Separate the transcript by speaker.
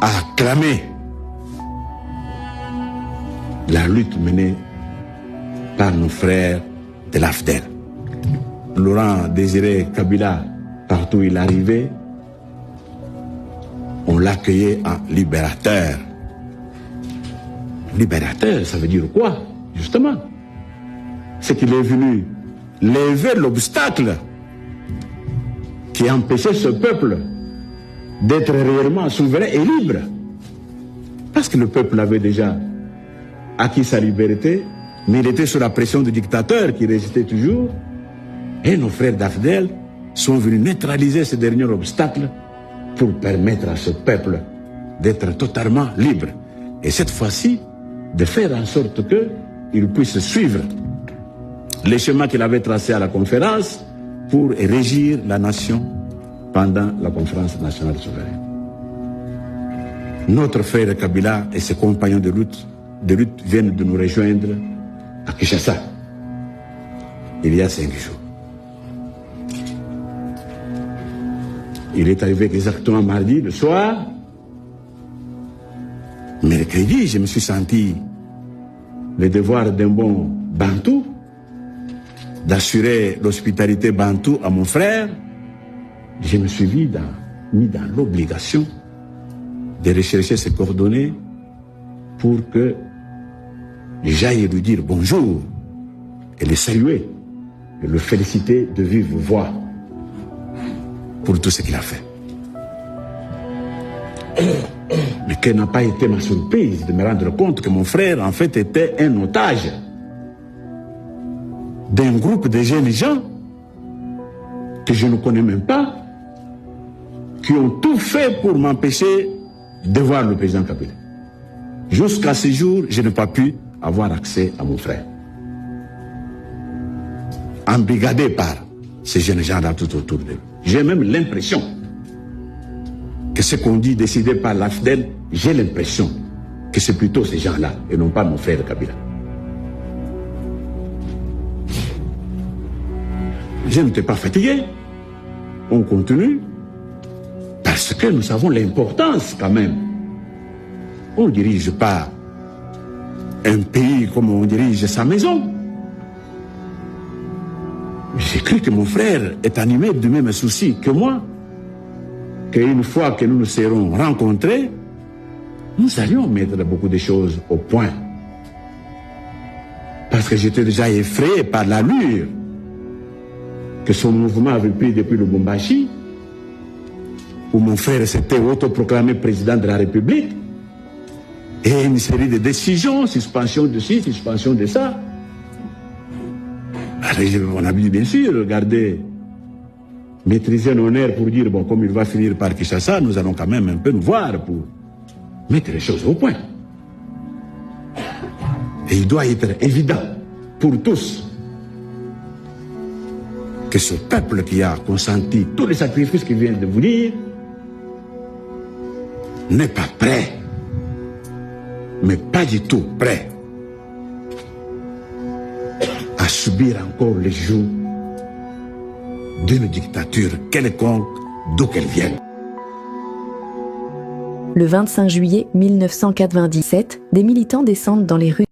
Speaker 1: a acclamé la lutte menée par nos frères de l'AFDEL. Laurent Désiré Kabila, partout où il arrivait, on l'accueillait en libérateur. Libérateur, ça veut dire quoi, justement? C'est qu'il est venu lever l'obstacle qui empêchait ce peuple d'être réellement souverain et libre. Parce que le peuple avait déjà acquis sa liberté, mais il était sous la pression du dictateur qui résistait toujours. Et nos frères d'AFDEL sont venus neutraliser ce dernier obstacle pour permettre à ce peuple d'être totalement libre. Et cette fois-ci, de faire en sorte qu'il puisse suivre les chemins qu'il avait tracés à la conférence pour régir la nation pendant la conférence nationale souveraine. Notre frère Kabila et ses compagnons de lutte viennent de nous rejoindre à Kinshasa il y a 5 jours. Il est arrivé exactement mardi le soir. Mercredi, je me suis senti le devoir d'un bon bantou, d'assurer l'hospitalité bantou à mon frère. Je me suis mis dans l'obligation de rechercher ses coordonnées pour que j'aille lui dire bonjour et le saluer et le féliciter de vive voix pour tout ce qu'il a fait. Mais quelle n'a pas été ma surprise de me rendre compte que mon frère, en fait, était un otage d'un groupe de jeunes gens que je ne connais même pas, qui ont tout fait pour m'empêcher de voir le président Kabila. Jusqu'à ce jour, je n'ai pas pu avoir accès à mon frère. Embrigadé par ces jeunes gens-là tout autour de lui. J'ai même l'impression que ce qu'on dit décidé par l'AFDEL, j'ai l'impression que c'est plutôt ces gens-là et non pas mon frère Kabila. Je n'étais pas fatigué. On continue parce que nous savons l'importance quand même. On ne dirige pas un pays comme on dirige sa maison. J'ai cru que mon frère est animé du même souci que moi, qu'une fois que nous nous serons rencontrés, nous allions mettre beaucoup de choses au point. Parce que j'étais déjà effrayé par l'allure que son mouvement avait pris depuis le Lubumbashi, où mon frère s'était autoproclamé président de la République, et une série de décisions, suspension de ci, suspension de ça. Alors, on a vu bien sûr regarder, maîtriser l'honneur pour dire, bon, comme il va finir par Kinshasa, nous allons quand même un peu nous voir pour mettre les choses au point. Et il doit être évident pour tous que ce peuple qui a consenti tous les sacrifices qu'il vient de vous dire n'est pas prêt, mais pas du tout prêt à subir encore les jougs d'une dictature quelconque d'où qu'elle vienne.
Speaker 2: Le 25 juillet 1997, des militants descendent dans les rues